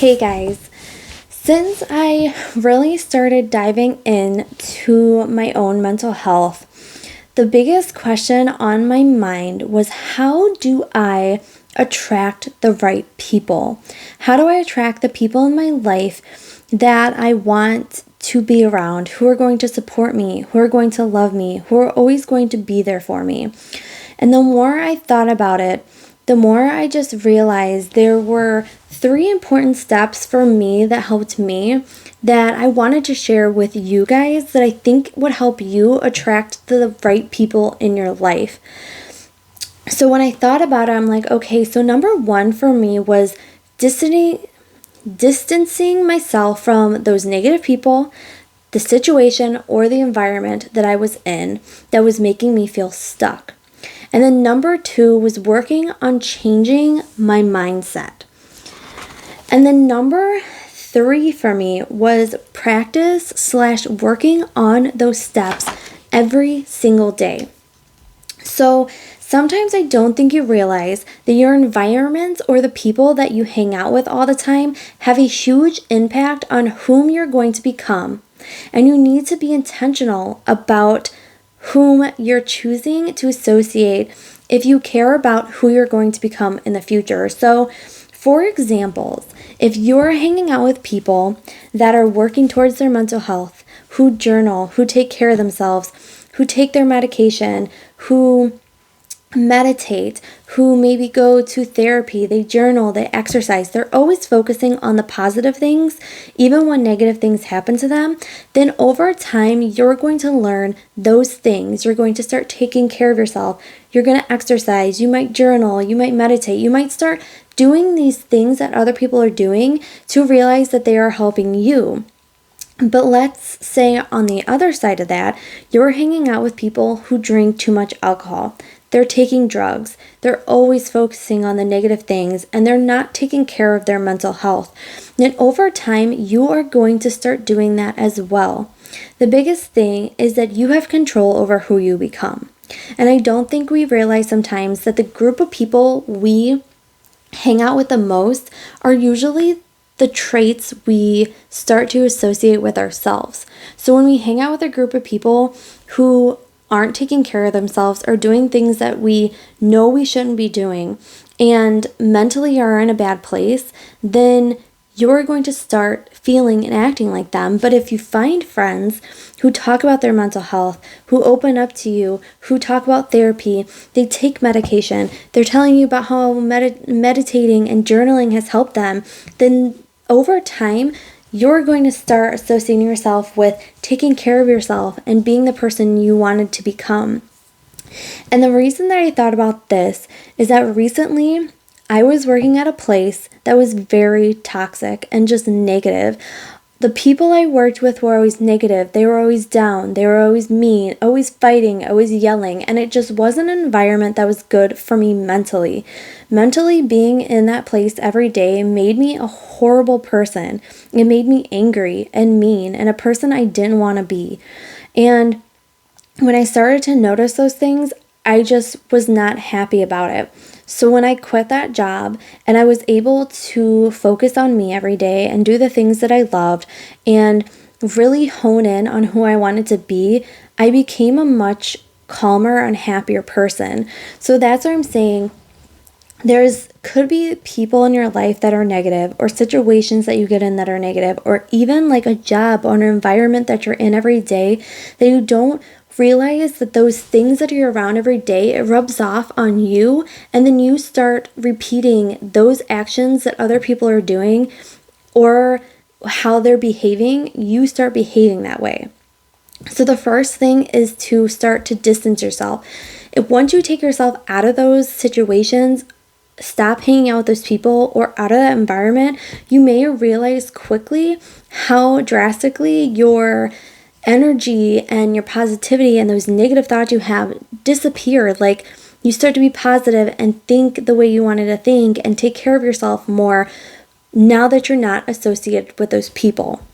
Hey guys, since I really started diving into my own mental health, the biggest question on my mind was how do I attract the right people? How do I attract the people in my life that I want to be around, who are going to support me, who are going to love me, who are always going to be there for me? And the more I thought about it, the more I just realized there were 3 important steps for me that helped me that I wanted to share with you guys that I think would help you attract the right people in your life. So when I thought about it, I'm like, okay, so number one for me was distancing myself from those negative people, the situation, or the environment that I was in that was making me feel stuck. And then number two was working on changing my mindset. And then number three for me was practice/working on those steps every single day. So sometimes I don't think you realize that your environment or the people that you hang out with all the time have a huge impact on whom you're going to become. And you need to be intentional about whom you're choosing to associate if you care about who you're going to become in the future. So, for examples, if you're hanging out with people that are working towards their mental health, who journal, who take care of themselves, who take their medication, who meditate, who maybe go to therapy, they journal, they exercise, they're always focusing on the positive things, even when negative things happen to them, then over time, you're going to learn those things. You're going to start taking care of yourself. You're going to exercise. You might journal. You might meditate. You might start doing these things that other people are doing to realize that they are helping you. But let's say on the other side of that, you're hanging out with people who drink too much alcohol. They're taking drugs. They're always focusing on the negative things and they're not taking care of their mental health. And over time, you are going to start doing that as well. The biggest thing is that you have control over who you become. And I don't think we realize sometimes that the group of people we hang out with the most are usually the traits we start to associate with ourselves. So when we hang out with a group of people who aren't taking care of themselves or doing things that we know we shouldn't be doing and mentally are in a bad place, then you're going to start feeling and acting like them. But if you find friends who talk about their mental health, who open up to you, who talk about therapy, they take medication, they're telling you about how meditating and journaling has helped them, then over time, you're going to start associating yourself with taking care of yourself and being the person you wanted to become. And the reason that I thought about this is that recently I was working at a place that was very toxic and just negative. The people I worked with were always negative. They were always down. They were always mean, always fighting, always yelling. And it just wasn't an environment that was good for me mentally. Mentally, being in that place every day made me a horrible person. It made me angry and mean and a person I didn't want to be. And when I started to notice those things, I just was not happy about it. So when I quit that job and I was able to focus on me every day and do the things that I loved and really hone in on who I wanted to be, I became a much calmer and happier person. So that's what I'm saying. Could be people in your life that are negative or situations that you get in that are negative or even like a job or an environment that you're in every day that you don't realize that those things that you're around every day, it rubs off on you and then you start repeating those actions that other people are doing or how they're behaving, you start behaving that way. So the first thing is to start to distance yourself. Once you take yourself out of those situations, stop hanging out with those people or out of that environment, you may realize quickly how drastically your energy and your positivity and those negative thoughts you have disappear. Like you start to be positive and think the way you wanted to think and take care of yourself more now that you're not associated with those people.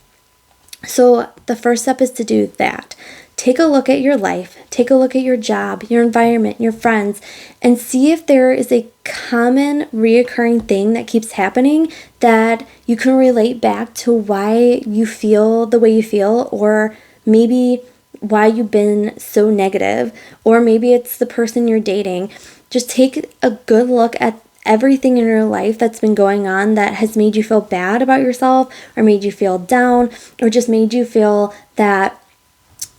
So the first step is to do that. take a look at your life, take a look at your job, your environment, your friends, and see if there is a common reoccurring thing that keeps happening that you can relate back to why you feel the way you feel, or maybe why you've been so negative, or maybe it's the person you're dating. Just take a good look at everything in your life that's been going on that has made you feel bad about yourself, or made you feel down, or just made you feel that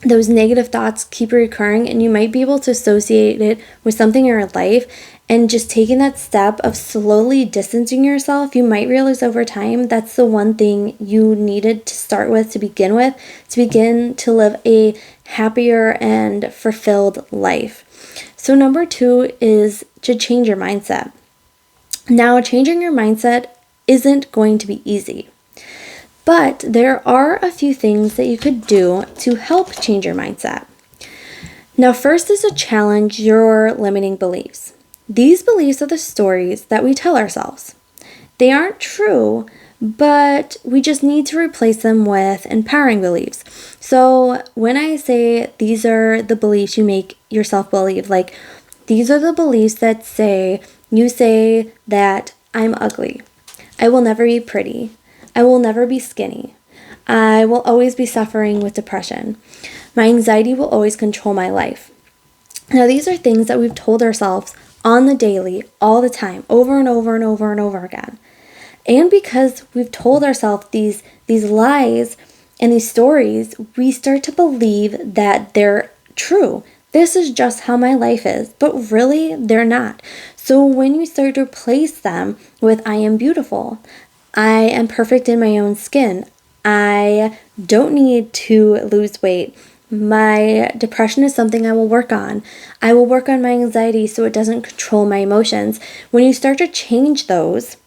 those negative thoughts keep recurring, and you might be able to associate it with something in your life. And just taking that step of slowly distancing yourself, you might realize over time that's the one thing you needed to start with to begin to live a happier and fulfilled life. So number 2 is to change your mindset. Now, changing your mindset isn't going to be easy, but there are a few things that you could do to help change your mindset. Now, first is to challenge your limiting beliefs. These beliefs are the stories that we tell ourselves. They aren't true, but we just need to replace them with empowering beliefs. So when I say these are the beliefs you make yourself believe, like these are the beliefs that you say that I'm ugly, I will never be pretty, I will never be skinny, I will always be suffering with depression, my anxiety will always control my life. Now, these are things that we've told ourselves on the daily, all the time, over and over and over and over again. And because we've told ourselves these lies and these stories, we start to believe that they're true. This is just how my life is, but really they're not. So when you start to replace them with I am beautiful, I am perfect in my own skin, I don't need to lose weight, my depression is something I will work on, I will work on my anxiety so it doesn't control my emotions. When you start to change those,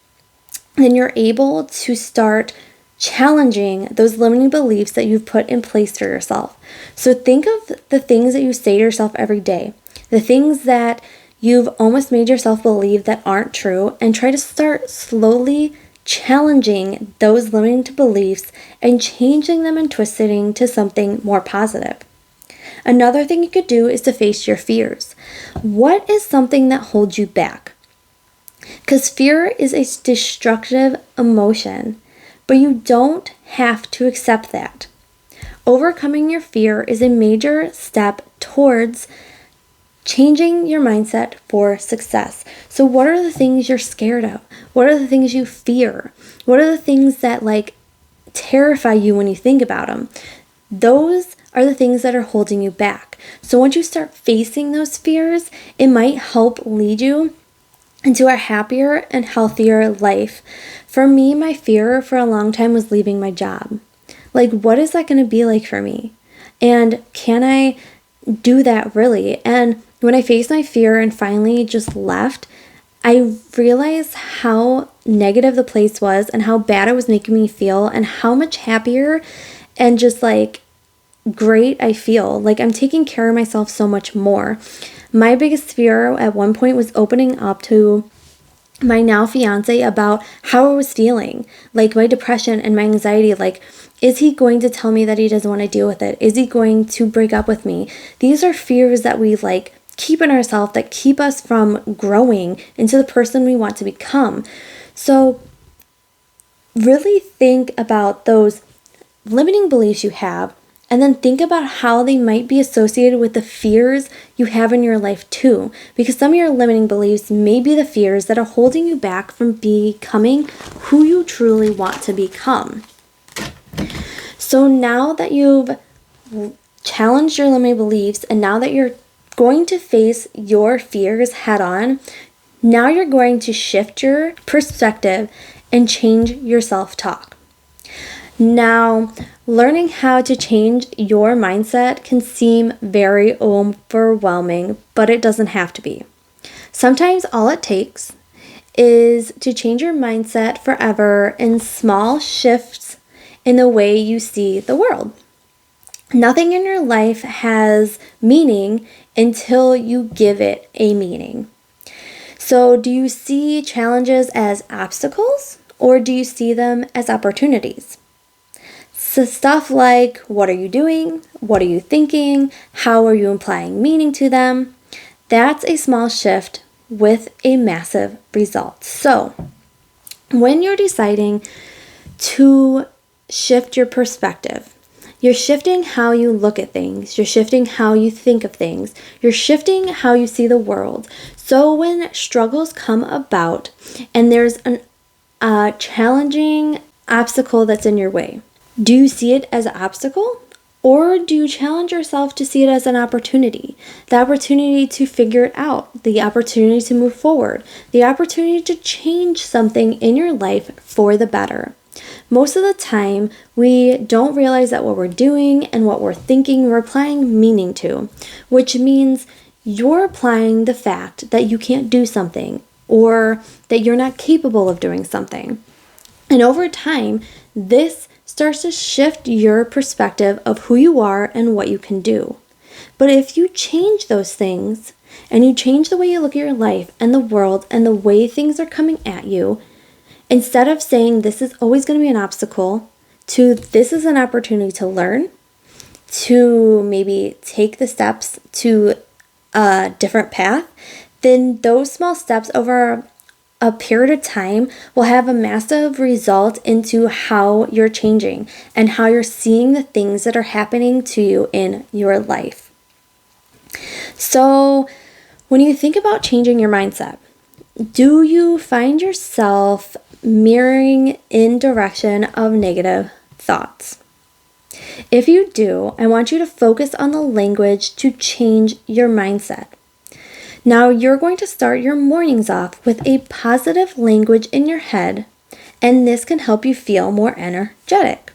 then you're able to start challenging those limiting beliefs that you've put in place for yourself. So think of the things that you say to yourself every day, the things that you've almost made yourself believe that aren't true, and try to start slowly challenging those limiting beliefs and changing them and twisting to something more positive. Another thing you could do is to face your fears. What is something that holds you back? Because fear is a destructive emotion, but you don't have to accept that. Overcoming your fear is a major step towards changing your mindset for success. So what are the things you're scared of? What are the things you fear? What are the things that terrify you when you think about them? Those are the things that are holding you back. So once you start facing those fears, it might help lead you into a happier and healthier life. For me, my fear for a long time was leaving my job. What is that going to be like for me? And can I do that really? And when I faced my fear and finally just left, I realized how negative the place was and how bad it was making me feel, and how much happier and just great I feel. I'm taking care of myself so much more. My biggest fear at one point was opening up to my now fiance about how I was feeling, my depression and my anxiety. Is he going to tell me that he doesn't want to deal with it? Is he going to break up with me? These are fears that we keep in ourselves that keep us from growing into the person we want to become. So really think about those limiting beliefs you have, and then think about how they might be associated with the fears you have in your life too. Because some of your limiting beliefs may be the fears that are holding you back from becoming who you truly want to become. So now that you've challenged your limiting beliefs, and now that you're going to face your fears head on, now you're going to shift your perspective and change your self-talk. Now, learning how to change your mindset can seem very overwhelming, but it doesn't have to be. Sometimes all it takes is to change your mindset forever in small shifts in the way you see the world. Nothing in your life has meaning until you give it a meaning. So, do you see challenges as obstacles, or do you see them as opportunities? So stuff like, what are you doing? What are you thinking? How are you implying meaning to them? That's a small shift with a massive result. So when you're deciding to shift your perspective, you're shifting how you look at things. You're shifting how you think of things. You're shifting how you see the world. So when struggles come about and there's a challenging obstacle that's in your way, do you see it as an obstacle? Or do you challenge yourself to see it as an opportunity? The opportunity to figure it out, the opportunity to move forward, the opportunity to change something in your life for the better. Most of the time, we don't realize that what we're doing and what we're thinking, we're applying meaning to, which means you're applying the fact that you can't do something or that you're not capable of doing something. And over time, this starts to shift your perspective of who you are and what you can do. But if you change those things and you change the way you look at your life and the world and the way things are coming at you, instead of saying this is always going to be an obstacle, to this is an opportunity to learn, to maybe take the steps to a different path, then those small steps over a period of time will have a massive result into how you're changing and how you're seeing the things that are happening to you in your life. So when you think about changing your mindset, do you find yourself mirroring in direction of negative thoughts? If you do, I want you to focus on the language to change your mindset. Now you're going to start your mornings off with a positive language in your head, and this can help you feel more energetic.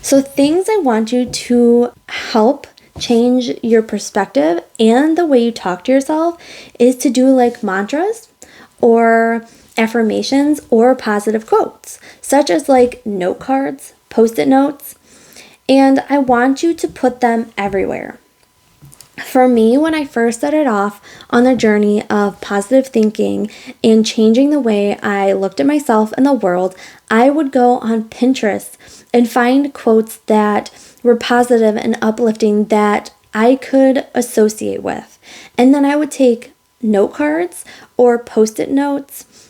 So things I want you to help change your perspective and the way you talk to yourself is to do like mantras or affirmations or positive quotes, such as like note cards, post-it notes, and I want you to put them everywhere. For me, when I first started off on the journey of positive thinking and changing the way I looked at myself and the world, I would go on Pinterest and find quotes that were positive and uplifting that I could associate with. And then I would take note cards or post-it notes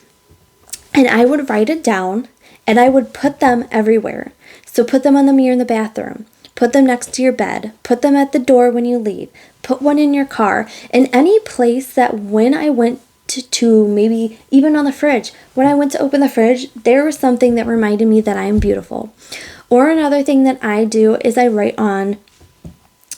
and I would write it down and I would put them everywhere. So put them on the mirror in the bathroom. Put them next to your bed. Put them at the door when you leave. Put one in your car. In any place that when I went to maybe even on the fridge, when I went to open the fridge, there was something that reminded me that I am beautiful. Or another thing that I do is I write on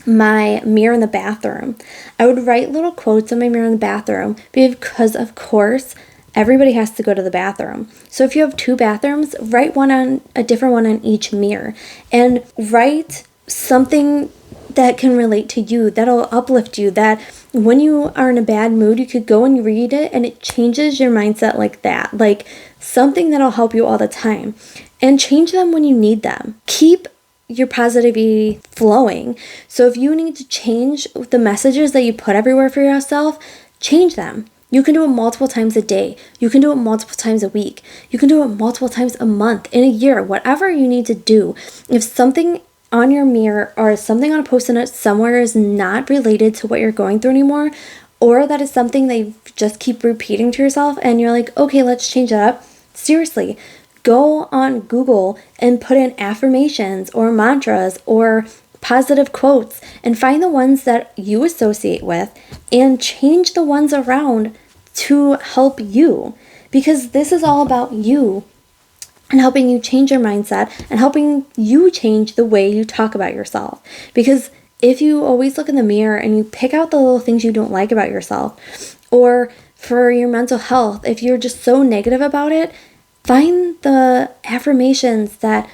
my mirror in the bathroom. I would write little quotes on my mirror in the bathroom because, of course, everybody has to go to the bathroom. So if you have 2 bathrooms, write a different one on each mirror and write something that can relate to you, that'll uplift you, that when you are in a bad mood, you could go and read it and it changes your mindset like that. Like something that'll help you all the time. And change them when you need them. Keep your positivity flowing. So if you need to change the messages that you put everywhere for yourself, change them. You can do it multiple times a day. You can do it multiple times a week. You can do it multiple times a month, in a year, whatever you need to do. If something on your mirror or something on a post-it note somewhere is not related to what you're going through anymore, or that is something that you just keep repeating to yourself and you're like, okay, let's change that up. Seriously, go on Google and put in affirmations or mantras or positive quotes and find the ones that you associate with and change the ones around to help you, because this is all about you and helping you change your mindset and helping you change the way you talk about yourself. Because if you always look in the mirror and you pick out the little things you don't like about yourself, or for your mental health, if you're just so negative about it, find the affirmations that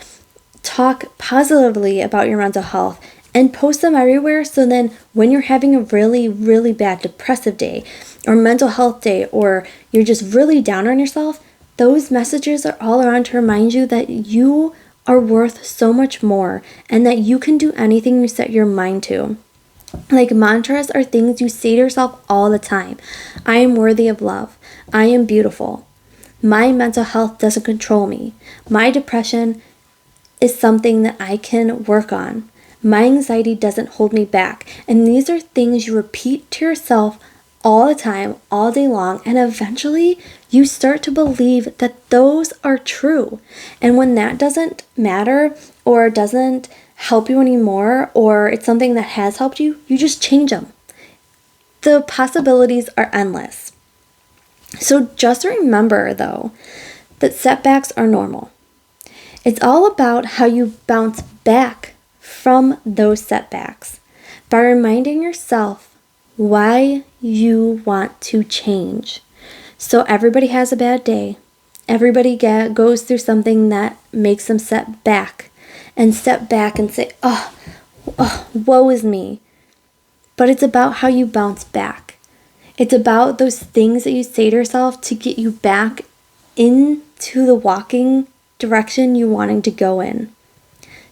talk positively about your mental health and post them everywhere, so then when you're having a really, really bad depressive day or mental health day, or you're just really down on yourself, those messages are all around to remind you that you are worth so much more and that you can do anything you set your mind to. Like mantras are things you say to yourself all the time. I am worthy of love. I am beautiful. My mental health doesn't control me. My depression is something that I can work on. My anxiety doesn't hold me back. And these are things you repeat to yourself all the time, all day long, and eventually you start to believe that those are true. And when that doesn't matter or doesn't help you anymore, or it's something that has helped you, you just change them. The possibilities are endless. So just remember, though, that setbacks are normal. It's all about how you bounce back from those setbacks by reminding yourself why you want to change. So everybody has a bad day. Everybody goes through something that makes them step back and say, oh, woe is me. But it's about how you bounce back. It's about those things that you say to yourself to get you back into the walking direction you wanting to go in.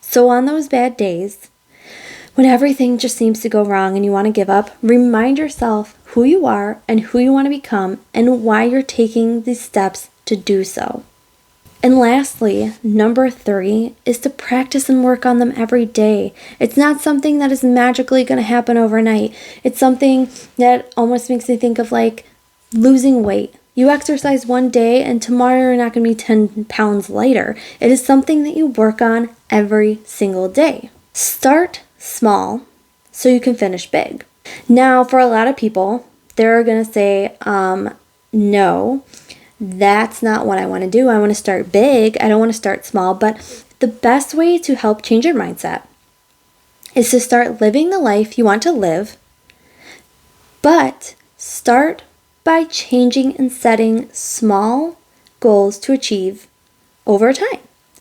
So on those bad days, when everything just seems to go wrong and you want to give up, remind yourself who you are and who you want to become and why you're taking these steps to do so. And lastly, number 3 is to practice and work on them every day. It's not something that is magically going to happen overnight. It's something that almost makes me think of like losing weight. You exercise one day and tomorrow you're not going to be 10 pounds lighter. It is something that you work on every single day. Start small so you can finish big. Now, for a lot of people, they're going to say, no, that's not what I want to do. I want to start big. I don't want to start small. But the best way to help change your mindset is to start living the life you want to live, but start by changing and setting small goals to achieve over time.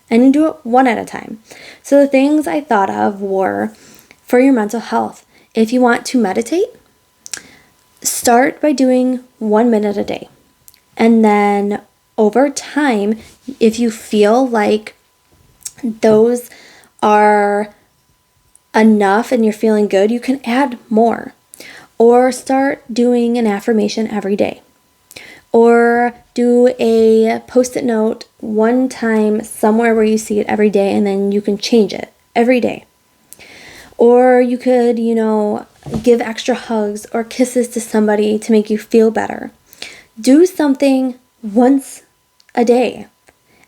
And you do it one at a time. So the things I thought of were for your mental health. If you want to meditate, start by doing 1 minute a day. And then over time, if you feel like those are enough and you're feeling good, you can add more. Or start doing an affirmation every day. Or do a post-it note one time somewhere where you see it every day and then you can change it every day. Or you could, give extra hugs or kisses to somebody to make you feel better. Do something once a day.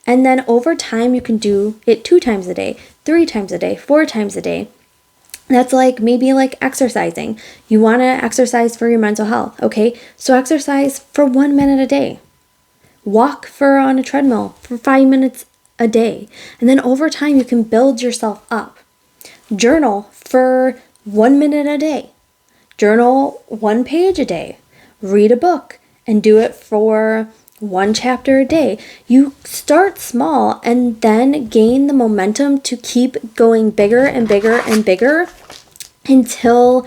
And then over time, you can do it 2 times a day, 3 times a day, 4 times a day. That's maybe like exercising. You want to exercise for your mental health, okay? So exercise for 1 minute a day. Walk on a treadmill for 5 minutes a day. And then over time, you can build yourself up. Journal for 1 minute a day. Journal 1 page a day. Read a book and do it for 1 chapter a day. You start small and then gain the momentum to keep going bigger and bigger and bigger until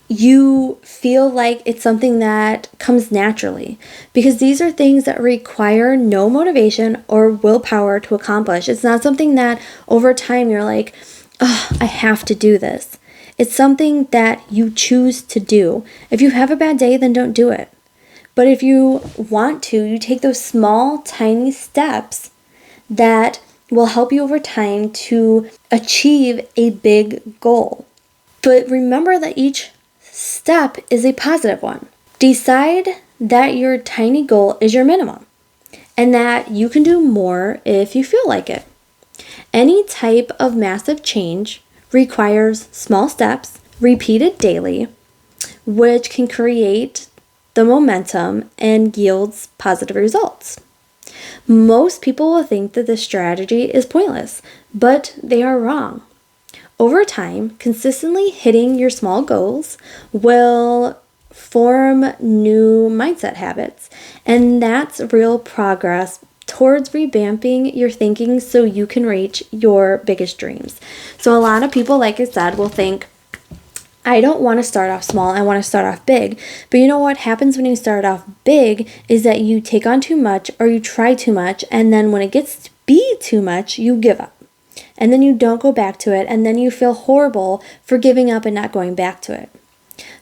you feel like it's something that comes naturally. Because these are things that require no motivation or willpower to accomplish. It's not something that over time you're like, oh, I have to do this. It's something that you choose to do. If you have a bad day, then don't do it. But if you want to, you take those small, tiny steps that will help you over time to achieve a big goal. But remember that each step is a positive one. Decide that your tiny goal is your minimum and that you can do more if you feel like it. Any type of massive change requires small steps repeated daily, which can create the momentum and yields positive results. Most people will think that this strategy is pointless, but they are wrong. Over time, consistently hitting your small goals will form new mindset habits, and that's real progress towards revamping your thinking so you can reach your biggest dreams. So a lot of people, like I said, will think, I don't want to start off small, I want to start off big. But you know what happens when you start off big is that you take on too much or you try too much, and then when it gets to be too much, you give up. And then you don't go back to it, and then you feel horrible for giving up and not going back to it.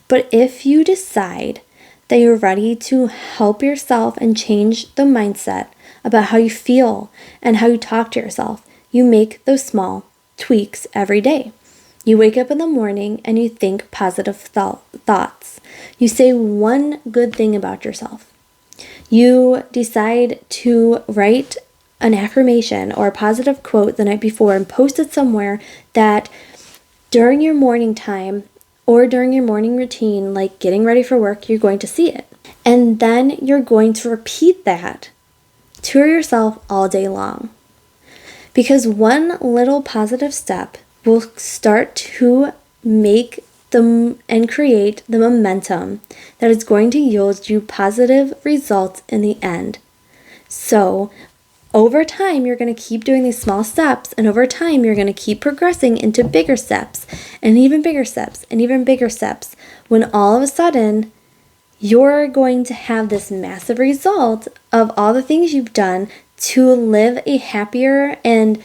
But if you decide that you're ready to help yourself and change the mindset about how you feel and how you talk to yourself, you make those small tweaks every day. You wake up in the morning and you think positive thoughts. You say one good thing about yourself. You decide to write an affirmation or a positive quote the night before and post it somewhere that during your morning time or during your morning routine, like getting ready for work, you're going to see it. And then you're going to repeat that to yourself all day long. Because one little positive step will start to make them and create the momentum that is going to yield you positive results in the end. So over time, you're going to keep doing these small steps, and over time, you're going to keep progressing into bigger steps, and even bigger steps, and even bigger steps, when all of a sudden, you're going to have this massive result of all the things you've done to live a happier and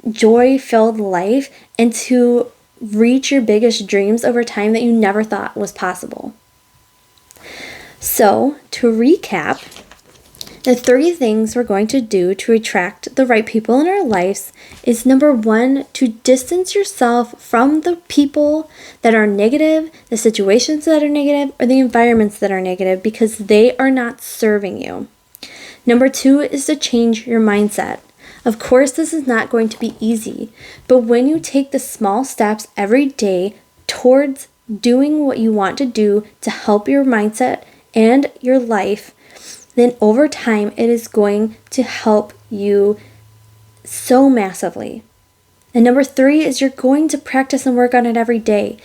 joy-filled life and to reach your biggest dreams over time that you never thought was possible. So, to recap, the 3 things we're going to do to attract the right people in our lives is number 1, to distance yourself from the people that are negative, the situations that are negative, or the environments that are negative because they are not serving you. Number 2 is to change your mindset. Of course, this is not going to be easy, but when you take the small steps every day towards doing what you want to do to help your mindset and your life, then over time, it is going to help you so massively. And number 3 is you're going to practice and work on it every day.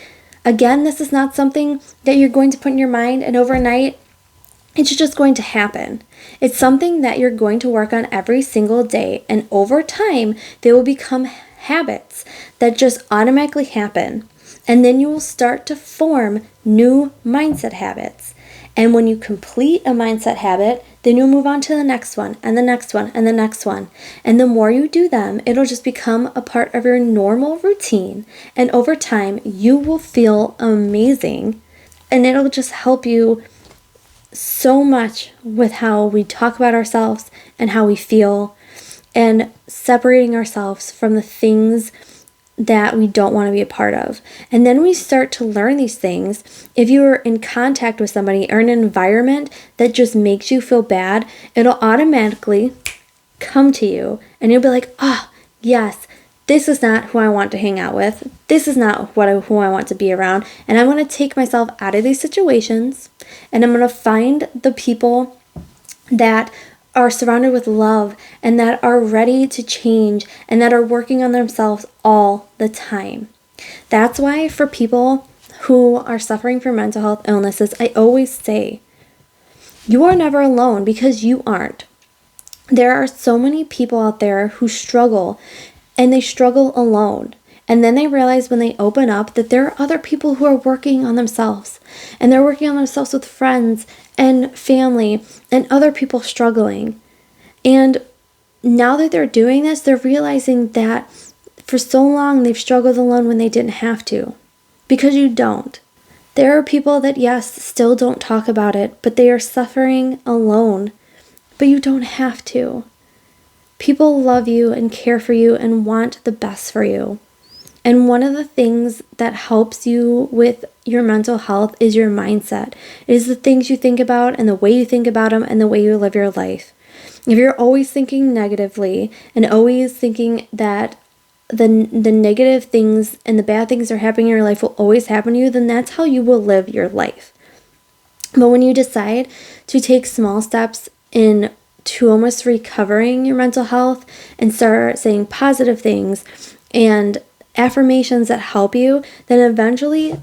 Again, this is not something that you're going to put in your mind and overnight it's just going to happen. It's something that you're going to work on every single day, and over time, they will become habits that just automatically happen. And then you will start to form new mindset habits. And when you complete a mindset habit, then you'll move on to the next one, and the next one, and the next one. And the more you do them, it'll just become a part of your normal routine. And over time, you will feel amazing. And it'll just help you so much with how we talk about ourselves and how we feel, and separating ourselves from the things that we don't want to be a part of. And then we start to learn these things. If you're in contact with somebody or in an environment that just makes you feel bad, it'll automatically come to you and you'll be like, yes, this is not who I want to hang out with. This is not who I want to be around. And I'm going to take myself out of these situations and I'm going to find the people that are surrounded with love and that are ready to change and that are working on themselves all the time. That's why for people who are suffering from mental health illnesses, I always say, you are never alone because you aren't. There are so many people out there who struggle and they struggle alone. And then they realize when they open up that there are other people who are working on themselves. And they're working on themselves with friends and family and other people struggling. And now that they're doing this, they're realizing that for so long they've struggled alone when they didn't have to. Because you don't. There are people that, yes, still don't talk about it, but they are suffering alone. But you don't have to. People love you and care for you and want the best for you. And one of the things that helps you with your mental health is your mindset. It is the things you think about and the way you think about them and the way you live your life. If you're always thinking negatively and always thinking that the negative things and the bad things that are happening in your life will always happen to you, then that's how you will live your life. But when you decide to take small steps in to almost recovering your mental health and start saying positive things and affirmations that help you, then eventually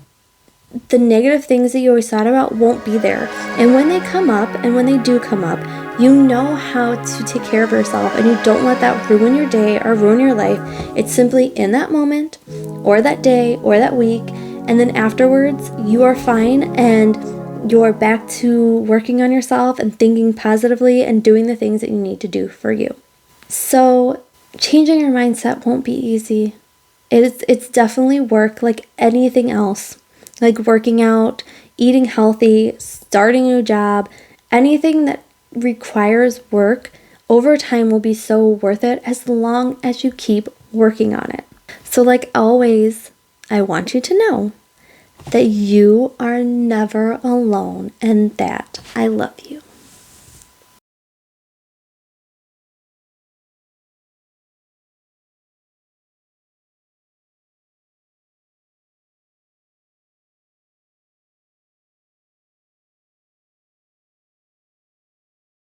the negative things that you always thought about won't be there. And when they come up, and when they do come up, you know how to take care of yourself and you don't let that ruin your day or ruin your life. It's simply in that moment or that day or that week, and then afterwards you are fine and you're back to working on yourself and thinking positively and doing the things that you need to do for you. So changing your mindset won't be easy. It's definitely work like anything else, like working out, eating healthy, starting a new job, anything that requires work over time will be so worth it as long as you keep working on it. So, like always, I want you to know that you are never alone and that I love you.